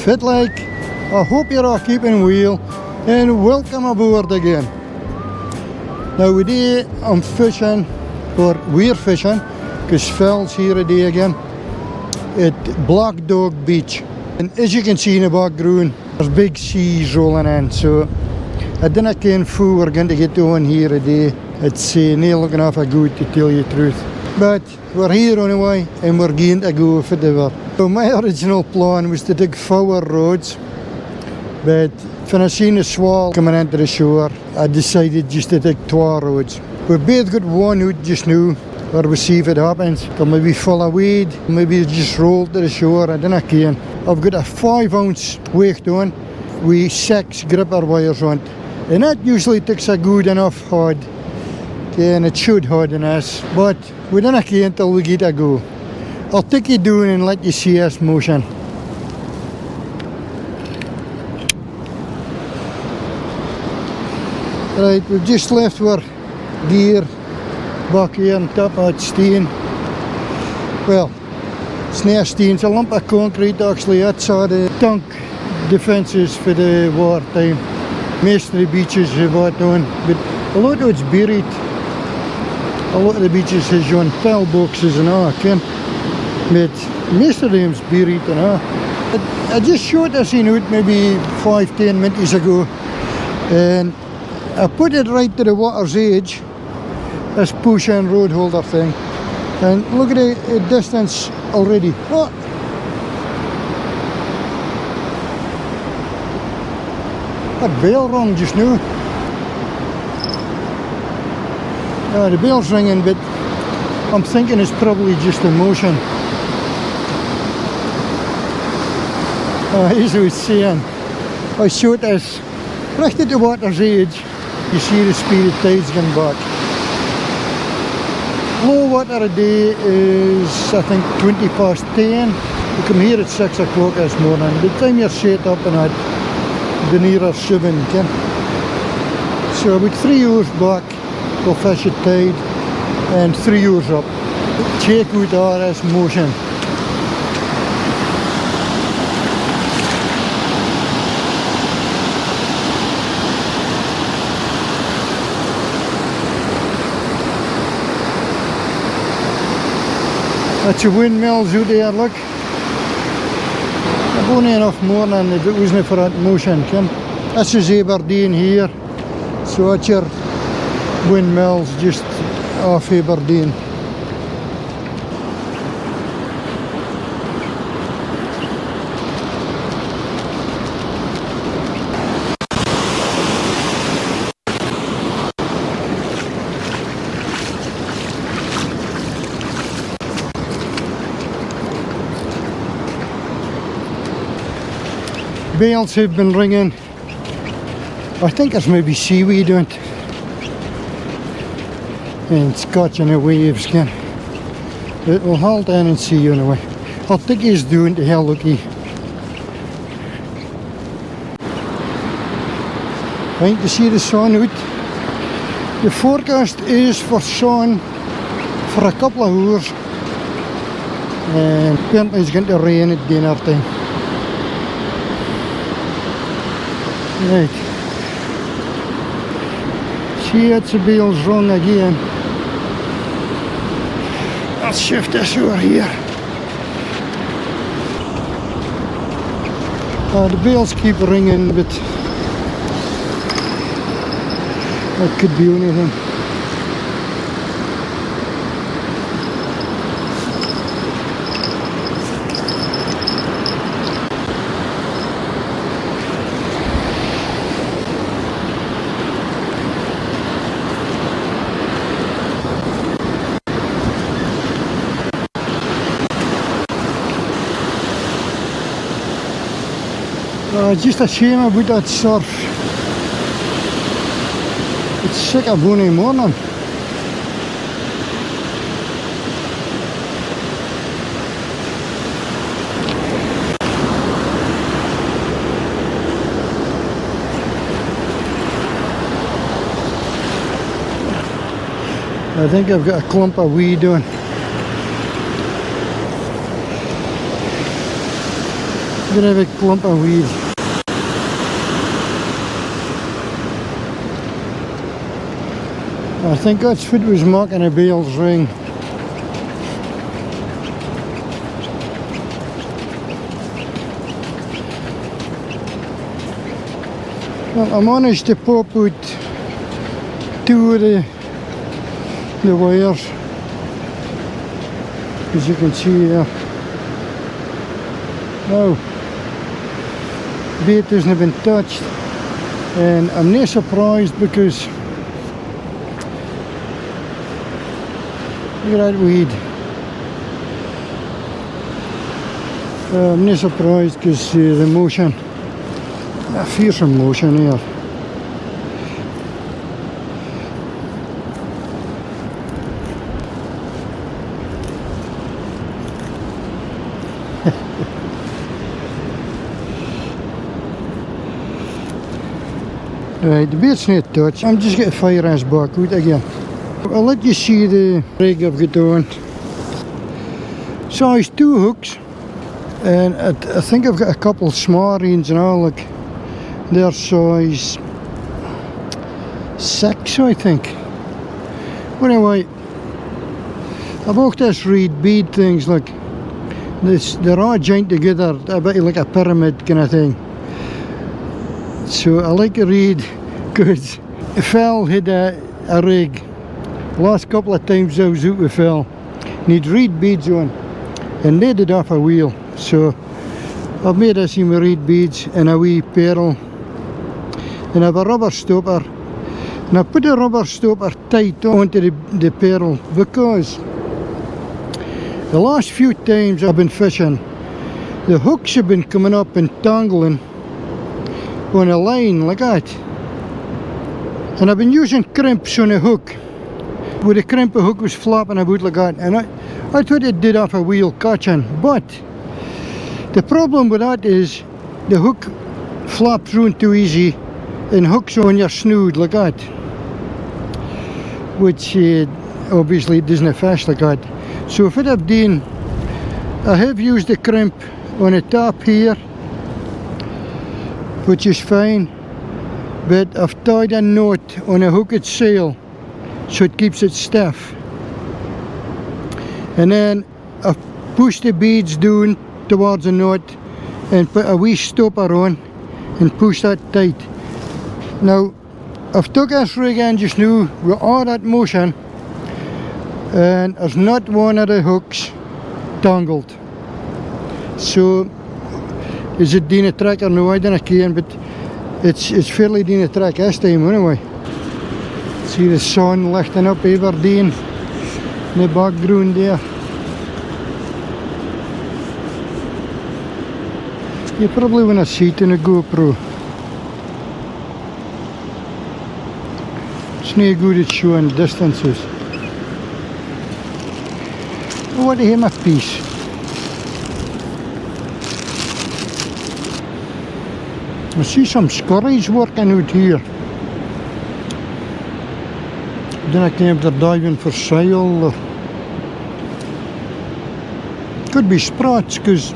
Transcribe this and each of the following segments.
fit like. I hope you're all keeping well and welcome aboard again. Now today I'm fishing, or we're fishing, because Phil's here today again at Blackdog Beach. And as you can see in the background, there's big seas rolling in, so I didn't care who we're going to get on here today. It's not looking half good, to tell you the truth. But we're here anyway, and we're going to go for the river. So my original plan was to take 4 roads, but when I seen the swell coming into the shore, I decided just to take 2 roads. We've both got one out just now, where we see if it happens. It may be full of weed, maybe it just rolled to the shore, I don't care. I've got a 5-ounce weight on with 6 gripper wires on it, and that usually takes a good enough hod. Okay, and it should hard in us, but we don't care until we get a go. I'll take you down and let you see us motion. Right, we've just left our gear back here on top of that steen. Well, it's not a steen, it's a lump of concrete actually. That's how the tank defences for the wartime. Most of the beaches have that on, but a lot of it's buried. A lot of the beaches has on pillboxes and all, but most of them's buried and all. I just shot this in out maybe 5-10 minutes ago, and I put it right to the water's edge, this push and road holder thing, and look at the distance already. What? That bell rung just now. The bell's ringing, but I'm thinking it's probably just a motion. As I was saying, I shot this right at the water's edge. You see the speed of tide's going back. Low water a day is, I think, 20 past 10. We come here at 6 o'clock this morning. By the time you're set up and at the nearer 7, so about 3 hours back, we'll fish at tide, and 3 hours up. Check out all this motion. That's the windmills out there, look. I've only enough morning if it wasn't for that motion, This is Aberdeen here, so that's your windmills just off Aberdeen. Bells have been ringing. I think there's maybe seaweed on it. And it's catching the waves again. But we'll hold in and see you anyway. I'll take his doing to hell looky. Right, to see the sun out. The forecast is for sun for a couple of hours. And apparently it's going to rain at dinner time. Right. See, it's the bells rung again. I'll shift this over here. The bells keep ringing, but that could be anything. It's just a shame about that surf. It's sick of bonny morning. I think I've got a clump of weed on. Then have a clump of weed. I think that's what was making a bells ring. Well, I managed to pop out two of the wires, as you can see here. Now, bait hasn't been touched, and I'm not surprised because look at that weed. I'm not surprised because the motion, a fearsome motion here. Right, the bait's not touched. I'm just going to fire his back out again. I'll let you see the rig I've got on. Size 2 hooks, and I think I've got a couple small ones now. Look, they're size 6, I think. Anyway, I bought this reed bead things. Look, they're all joined together, a bit like a pyramid kind of thing. So I like a reed because Phil had a rig. Last couple of times I was out with Phil, need reed beads on, and they did off a wheel. So I've made this in my reed beads and a wee pearl, and I have a rubber stopper, and I put the rubber stopper tight onto the pearl because the last few times I've been fishing, the hooks have been coming up and tangling on a line like that, and I've been using crimps on a hook where the crimp hook was flopping about like that, and I thought it did off a wheel catching, but the problem with that is the hook flops around too easy and hooks on your snood like that, which obviously doesn't fish like that. So what I've done, I have used the crimp on the top here, which is fine, but I've tied a knot on a hooked sail so it keeps it stiff, and then I've pushed the beads down towards the knot and put a wee stopper on and push that tight. Now I've took this rig in just now with all that motion, and there's not one of the hooks tangled. So is it doing a track or no? I don't care, but it's fairly doing a track this time anyway. See the sun lighting up Aberdeen in the background there. You probably want to see it in a GoPro. It's not good at showing distances. Oh, what a him a piece. I see some scurries working out here. Then I came to diving for sail, or could be sprats because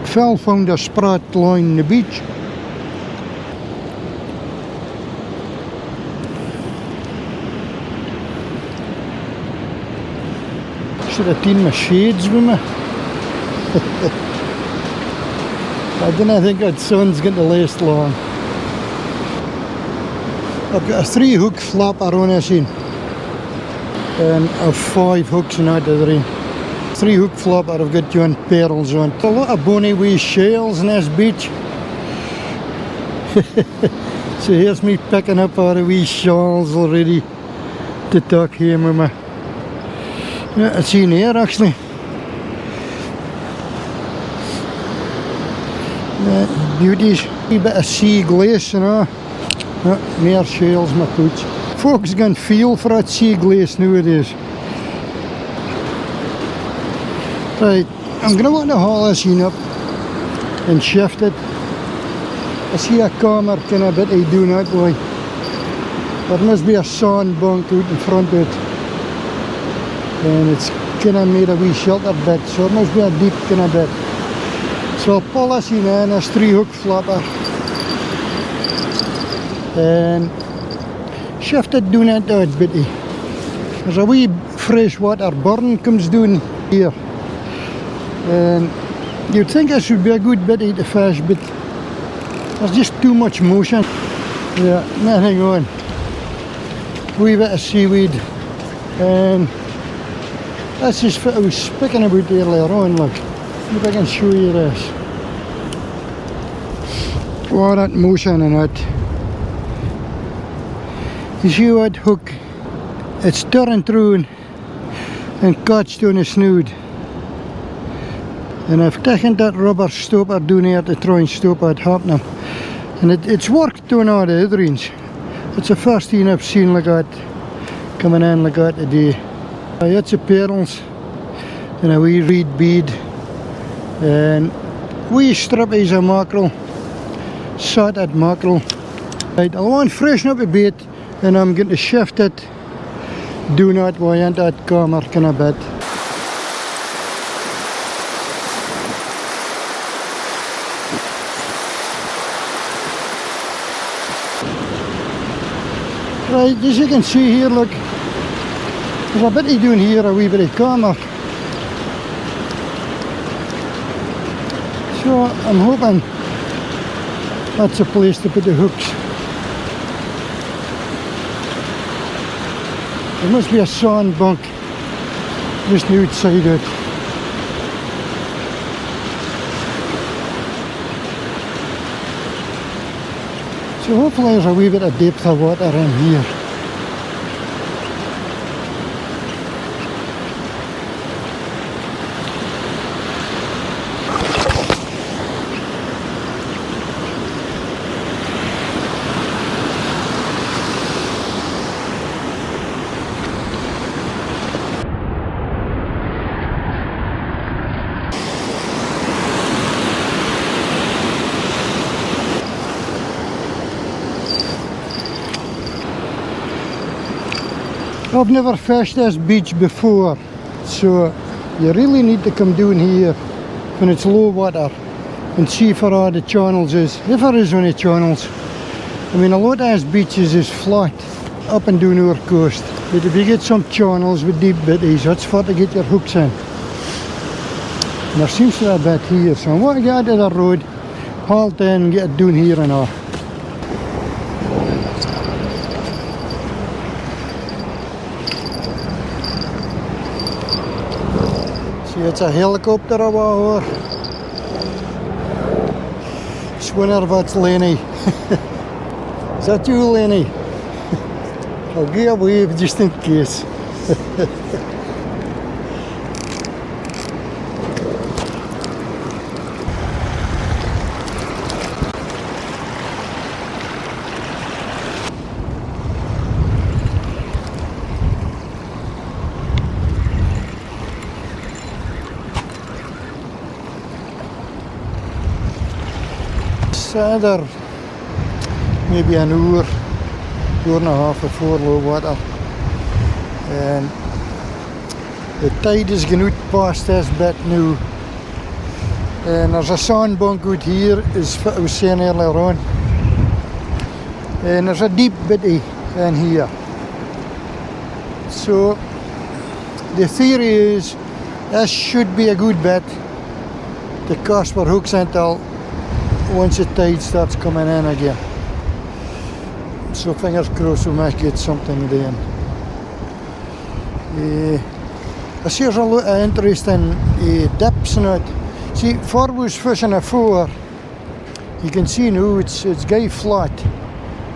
Phil found a sprat lying on the beach. Should have taken my shades with me. I don't think that sun's going to last long. I've got a 3 hook flapper on this in, and I've 5 hooks in that other 3 hook flapper. I've got joint pearls on. A lot of bonny wee shells in this beach. So here's me picking up all the wee shells already to tuck home with me. Yeah, it's in here actually. Beauties, a bit of sea glace, you know. Meer shells, my pooch. Folks can feel for that sea glace nowadays. Right, I'm going to want to haul this in up and shift it. I see a camera kind of bit I do not way. There must be a sand bunk out in front of it, and it's kind of made a wee shelter bit, so it must be a deep kind of bit. So So policy man, a 3-hook flapper. And shifted down into it bitty. There's a wee freshwater burn comes down here. And you'd think it should be a good bitty to fish, but there's just too much motion. Yeah, nothing on. Wee bit of seaweed. And that's just what I was speaking about earlier on, look. See if I can show you this. Oh, that motion in it. You see what hook? It's turning through and catched on the snood. And I've taken that rubber stopper down here to try and stop it happening. And it's worked on all the other ones. It's the first thing I've seen like that, coming in like that today. It's a pearls and a wee reed bead and wee strippies of mackerel, salted mackerel. Right, I want to freshen up a bit and I'm going to shift it, do not want that calmer kind of bit. Right, as you can see here, look, there's a bitty down here, a wee bit of calmer. So I'm hoping that's a place to put the hooks. There must be a sand bunk just outside it. So hopefully there's a wee bit of depth of water in here. I've never fished this beach before, so you really need to come down here when it's low water and see for all the channels is, if there is any channels. I mean, a lot of these beaches is flat up and down our coast, but if you get some channels with deep bitties, that's for to get your hooks in. And there seems to be a bit here, so I want to get out of the road, halt in and get it down here and all. It's a helicopter over here. Just wonder if it's Lenny. Is that you, Lenny? I'll give a wave just in case. There maybe an hour and a half before low water, and the tide is going out past this bit now, and there's a sandbank out here, as I was saying earlier on, and there's a deep bitty in here. So the theory is this should be a good bit to cast our hooks until once the tide starts coming in again. So fingers crossed we might get something then. I see there's a lot of interesting dips in it. See, before we was fishing afore, you can see now it's gay flat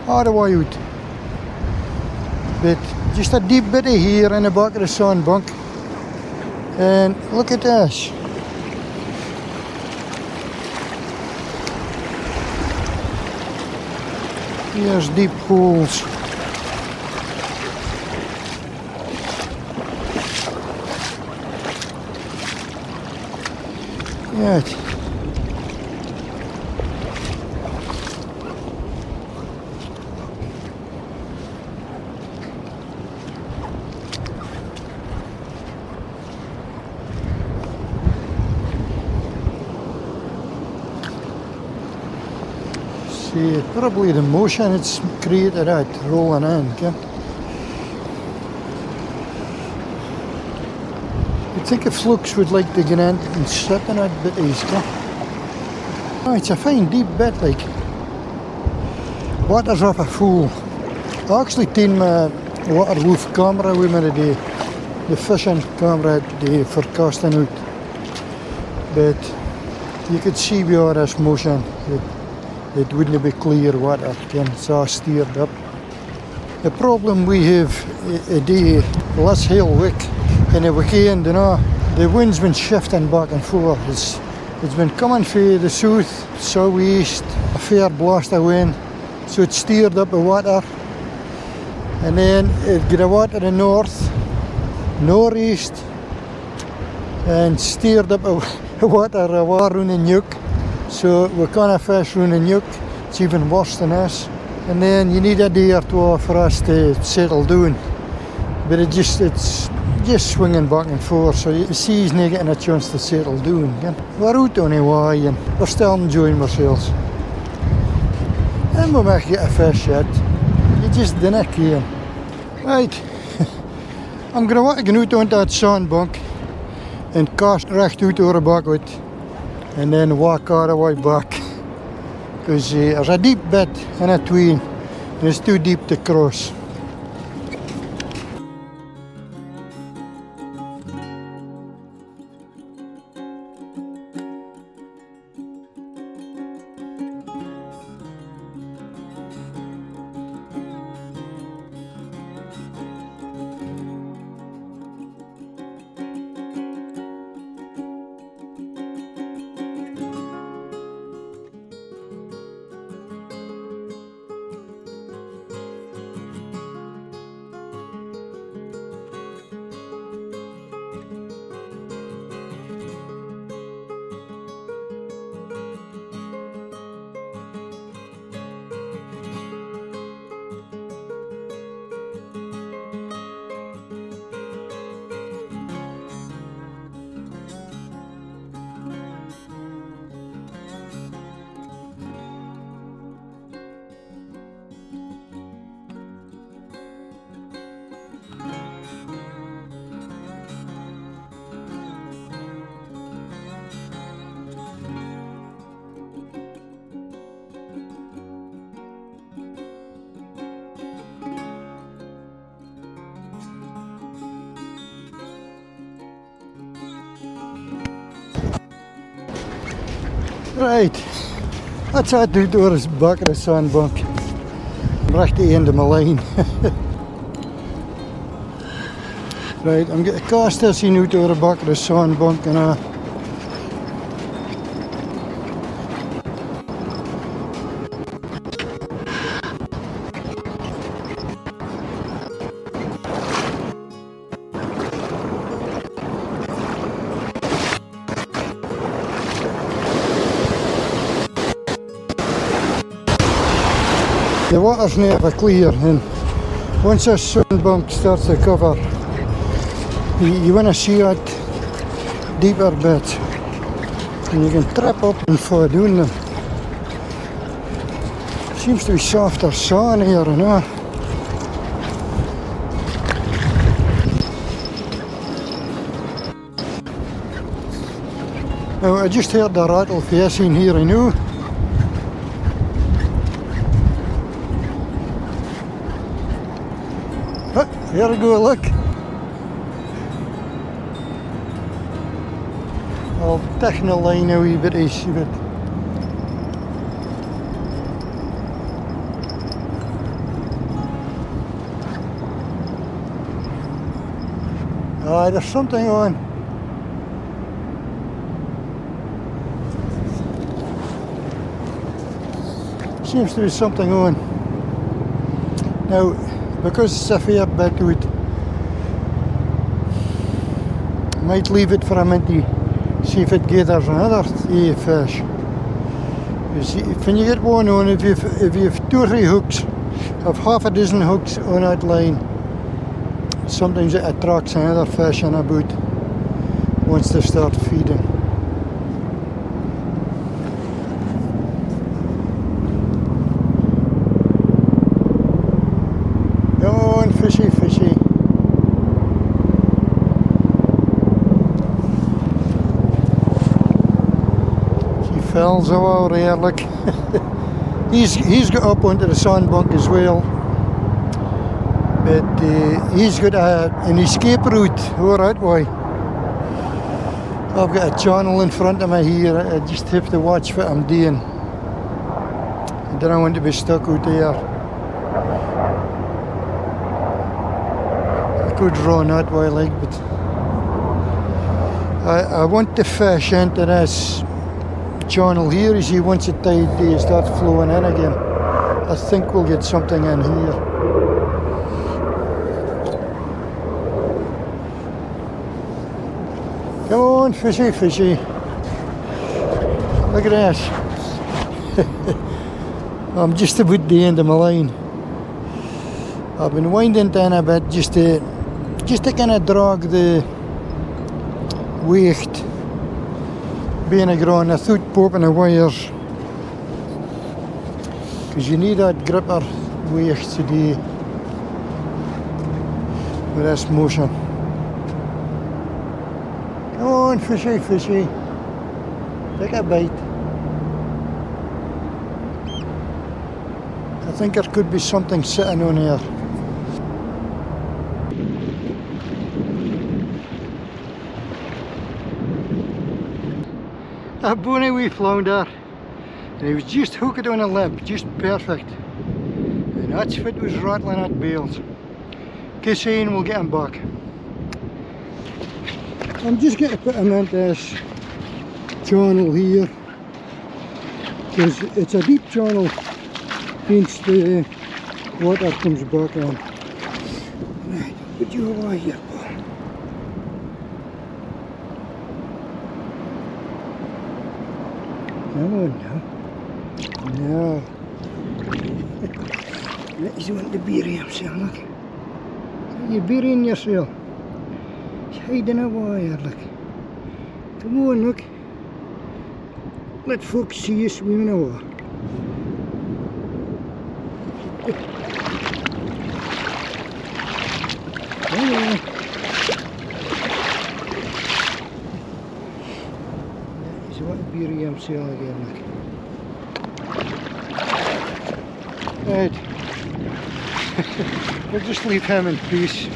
all the way out. But just a deep bitty here in the back of the sandbank. And look at this. Here's deep holes. Right. See, probably the motion it's created out rolling in, okay? You'd think a flux would like to get in and sit in it a bit easier. Oh, it's a fine deep bit, like. Water's off a fool. I actually taken my waterproof camera with me today. The fishing camera today for casting out. But you could see with all this motion it wouldn't be clear water, again, so I steered up. The problem we have a day, last whole week, in the weekend, you know, the wind's been shifting back and forth. It's been coming from the south, southeast, a fair blast of wind, so it steered up the water, and then it got the water in the north, northeast, and steered up the water around the Nuke. So we can't fish around the Nuke. It's even worse than this. And then you need a day or two for us to settle down. But it's just swinging back and forth, so the sea's not getting a chance to settle down. Yeah? We're out on the way and we're still enjoying ourselves. And we might get a fish yet. You just didn't care. Right, I'm going to want to go out onto that sandbank and cast recht out over the back out. And then walk all the way back. Because there's a deep bit in between and it's too deep to cross. Right, that's how I do this back of the sandbank. Right at the end of my line. Right, I'm getting cast this in out over the back of the sandbank and the water's never clear, and once this sandbank starts to cover, you want to see it deeper bits, and you can trip up and fall down them. Seems to be softer sand here, you know. Now I just heard the rattle facing here, I know. Here we go, look. I'll tighten the line a wee bit easy, but there's something on. Seems to be something on. Now, because it's a fair bit out, might leave it for a minute, see if it gathers another fish. You see, when you get one on, if you've 2 or 3 hooks, of half a dozen hooks on that line, sometimes it attracts another fish in a boat once they start feeding. fishy, fishy. She falls over here, look. He's got up onto the sandbank as well. But he's got an escape route over that way. I've got a channel in front of me here. I just have to watch what I'm doing. I don't want to be stuck out there. I could run that way like, but I want to fish into this channel here. You see, once the tide starts flowing in again, I think we'll get something in here. Come on, fishy, fishy. Look at that. I'm just about the end of my line. I've been winding down a bit just to kind of drag the weight being a ground. I thought popping the wires, because you need that gripper weight today with this motion. Come on, fishy, fishy. Take a bite. I think there could be something sitting on here. A bonny wee flounder. And he was just hooked on a lip, just perfect. And that's what was rattling at bales. Kiss in, we'll get him back. I'm just going to put him into this channel here, because it's a deep channel once the water comes back in. Right, put you away here, boy. No, no. No. He's wanting to bury himself, look. You're burying yourself. He's hiding away here, look. Come on, look. Let folks see you swimming away. Come on. He's wanting to bury himself again, look. Right. We'll just leave him in peace.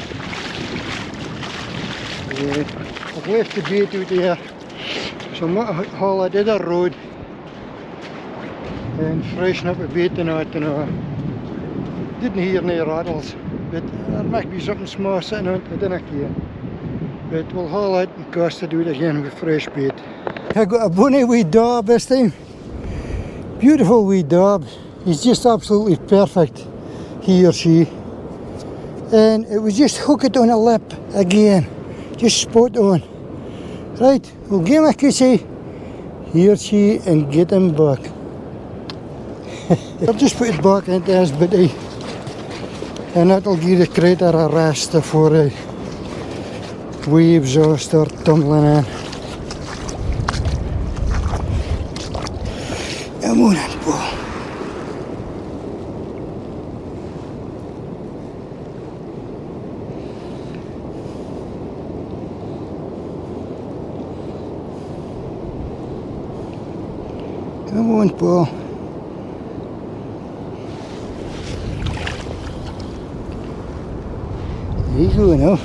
I've left the bait out there, so I'm going to haul it to the road and freshen up a bait tonight. Didn't hear any rattles, but there might be something small sitting on it, I don't care. But we'll haul it and cast it out again with fresh bait. I got a bonny wee dab this time. Beautiful wee dab. He's just absolutely perfect, he or she. And it was just hooked on a lip again, just spot on. Right, we'll give him a kissy, he or she, and get him back. I'll just put it back into his bitty, and that'll give the crater a rest before the waves all start tumbling in. Come on in, Paul. Come on, Paul. There you go now.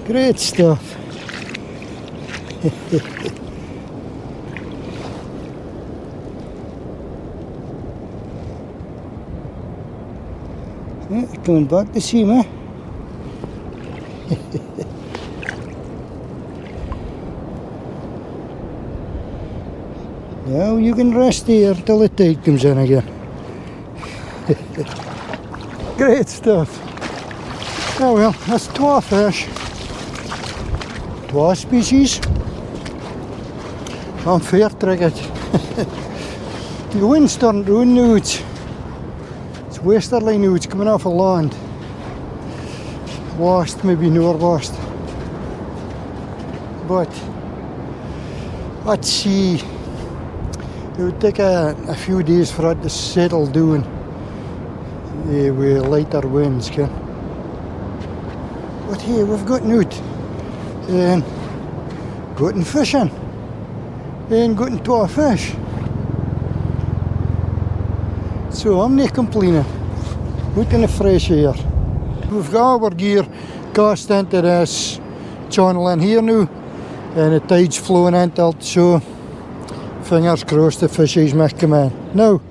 Great stuff. Yeah, coming back to see me. Now you can rest here till the tide comes in again. Great stuff. Oh well, that's 2 fish. 2 species. I'm fair trigged. The wind's starting to run now. It's westerly now, it's coming off of land. West, maybe northwest. But let's see. It would take a few days for it to settle down with lighter winds, okay? But here we've gotten out and gotten fishing and gotten to a fish. So I'm not complaining. Out in the fresh air. We've got our gear cast into this channel in here now, and the tide's flowing into it, so fingers crossed the fishies might come in. Now,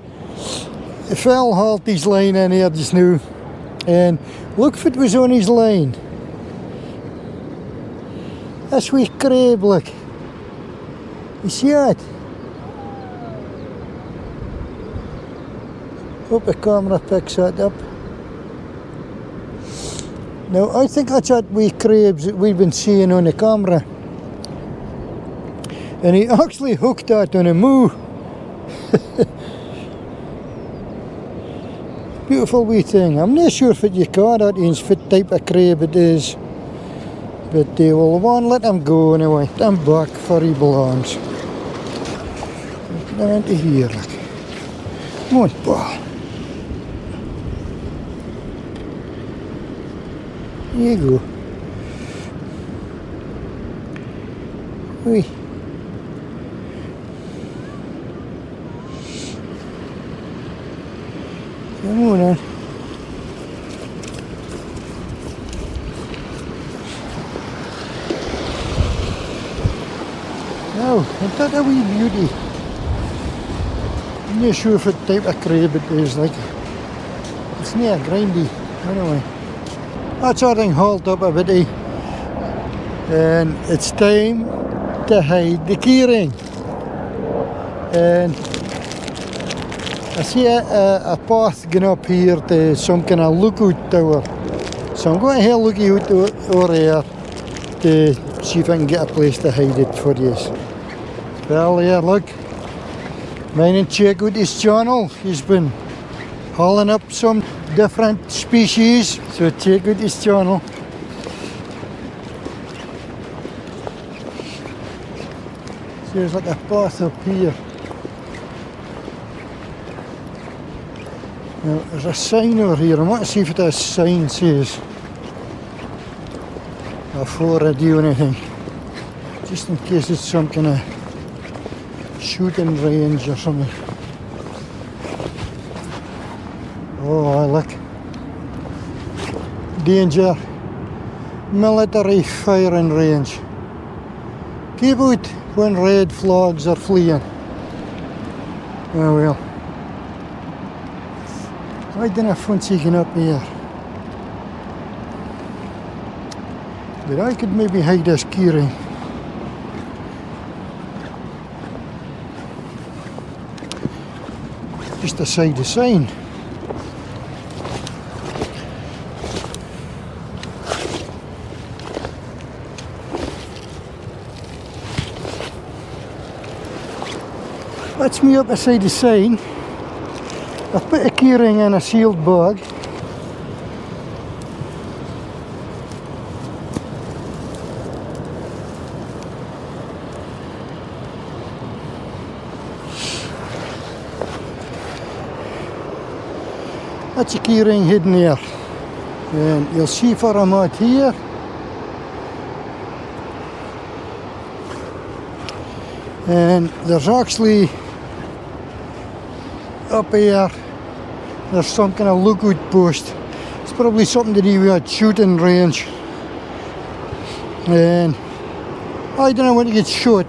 the fella hauled his line in here just now, and look if it was on his line. This wee crab, look. You see it? Hope the camera picks that up. Now, I think that's that wee crabs that we've been seeing on the camera. And he actually hooked that on a moo. Beautiful wee thing. I'm not sure if you call that is what type of crab it is. But they will want let him go anyway. Let him back where he belongs. Put him into here, look. Come on, Paul. Here you go. Wee. Come on then. Now, isn't that a wee beauty? I'm not sure if what type of crab it is, like. It's not a grindy, anyway. That's our thing hauled up a bit, and it's time to hide the keyring. And I see a path going up here to some kind of lookout tower. So I'm going to have a look out over here to see if I can get a place to hide it for you. Well, yeah, look. Mind and check out his channel. He's been hauling up some different species. So check out his channel. So there's like a path up here. Now, there's a sign over here. I want to see if that sign says before I do anything. Just in case it's some kind of shooting range or something. Oh, look. Danger. Military firing range. Keep out when red flags are fleeing. Oh well. I don't fancy getting up here. But I could maybe hide this keyring. Just beside the sign. That's me up beside the sign. I've put a keyring in a sealed bag. That's a keyring hidden here. And you'll see where I'm at here. And there's actually up here, there's some kind of lookout post. It's probably something to do with a shooting range. And I don't want to get shot.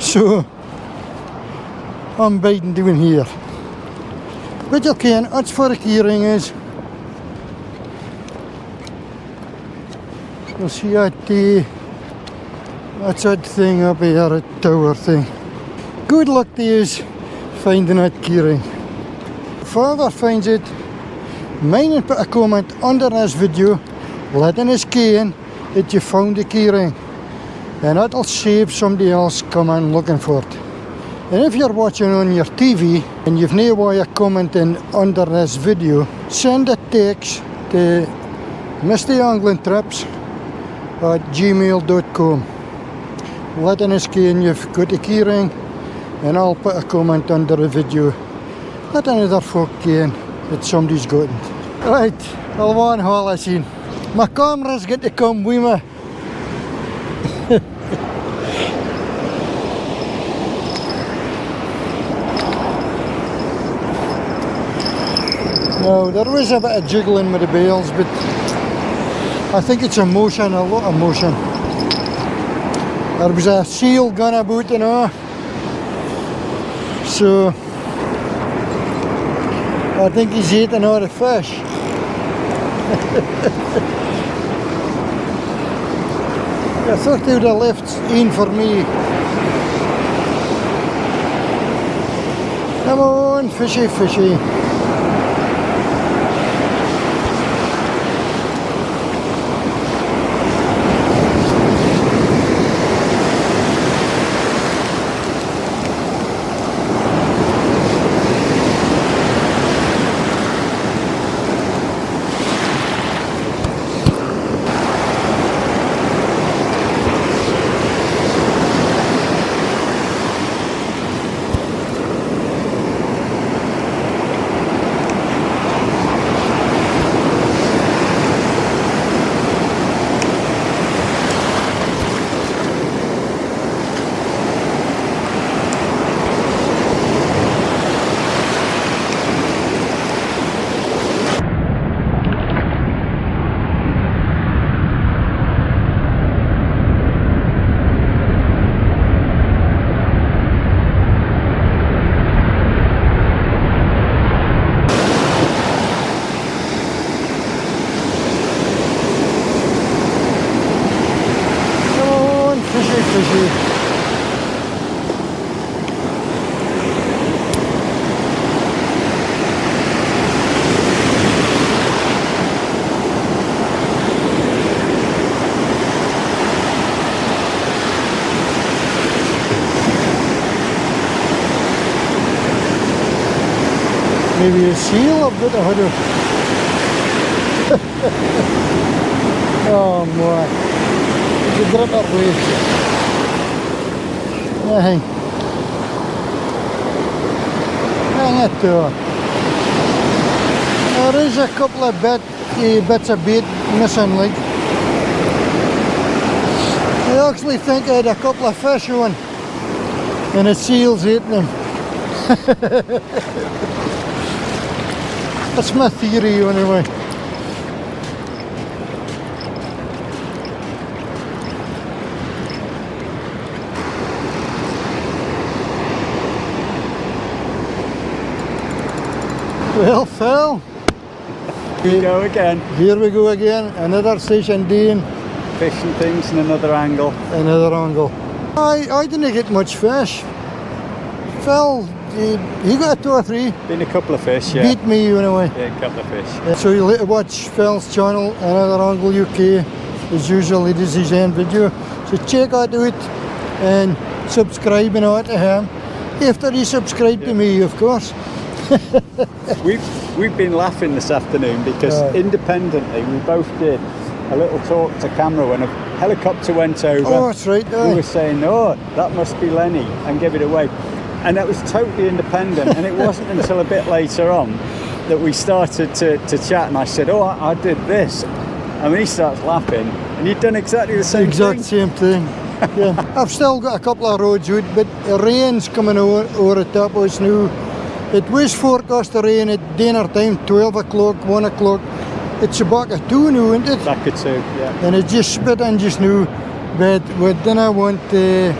So I'm biting doing here. But okay, that's where the keyring is. You'll see that that's that thing up here, that tower thing. Good luck to you finding that keyring. If whoever finds it, mind and put a comment under this video letting us know that you found the keyring, and that'll save somebody else coming looking for it. And if you're watching on your TV and you've no way of commenting under this video, send a text to mranglintrips@gmail.com letting us know you've got the keyring, and I'll put a comment under the video letting other folk know that somebody's got it. Right, I'll one haul us in. My cameras get to come with me. No, there was a bit of jiggling with the bales, but I think it's emotion, a lot of motion. There was a seal gone about, you know, so I think he's eating all the fish. I thought they would have left in for me. Come on, fishy, fishy. Fishy. Maybe a seal of it, oh my, the dripper waves. Hang it to. There is a couple of bits of bait missing, like. I actually think I had a couple of fish on, and the seal's eating them. That's my theory anyway. Well, Phil, Here we go again. Here we go again, another session doing Fishing things in another angle. Another angle. I didn't get much fish. Phil, he got 2 or 3. Been a couple of fish, yeah. Beat me anyway. Yeah, a couple of fish. Yeah, so you'll watch Phil's channel, Another Angle UK, as usual. This is his end video. So check out it and subscribe and all to him. After he subscribed to me, of course. We've been laughing this afternoon because independently we both did a little talk to camera when a helicopter went over. Oh, that's right. We were saying, oh, that must be Lenny, and give it away. And that was totally independent. And it wasn't until a bit later on that we started to chat, and I said, oh, I did this. And he starts laughing, and you'd done exactly the same thing. Same thing. Yeah. I've still got a couple of roads out, but the rain's coming over the top of us now. It was forecast to rain at dinner time, 12 o'clock, 1 o'clock. It's back at 2 now, isn't it? Back at 2, yeah. And it just spit in just now, but we didn't want to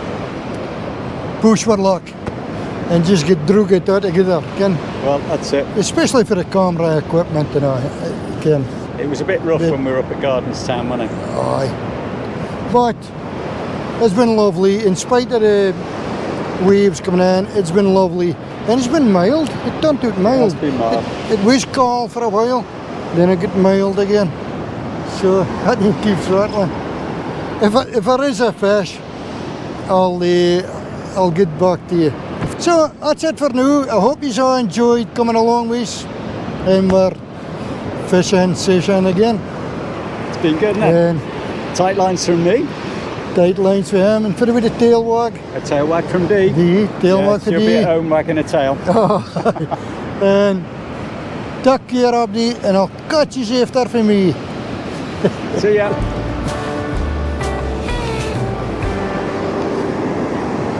push for luck and just get drug it all together, Ken. Well, that's it. Especially for the camera equipment, you know, Ken. It was a bit rough when we were up at Gardenstown, wasn't it? Aye. But it's been lovely, in spite of the waves coming in, it's been lovely. And it's been mild, it turned out mild. It's been mild. It was cold for a while, then it got mild again. So I didn't keep throttling. If there is a fish, I'll get back to you. So that's it for now. I hope you all enjoyed coming along with us. And we're fishing session again. It's been good, hasn't it? Tight lines from me. Tight lines for him, and for the tail wag. A tail wag from D. Tail wag for D. You'll be at home wagging a tail. And take care of D, and I'll catch you after for me. See ya.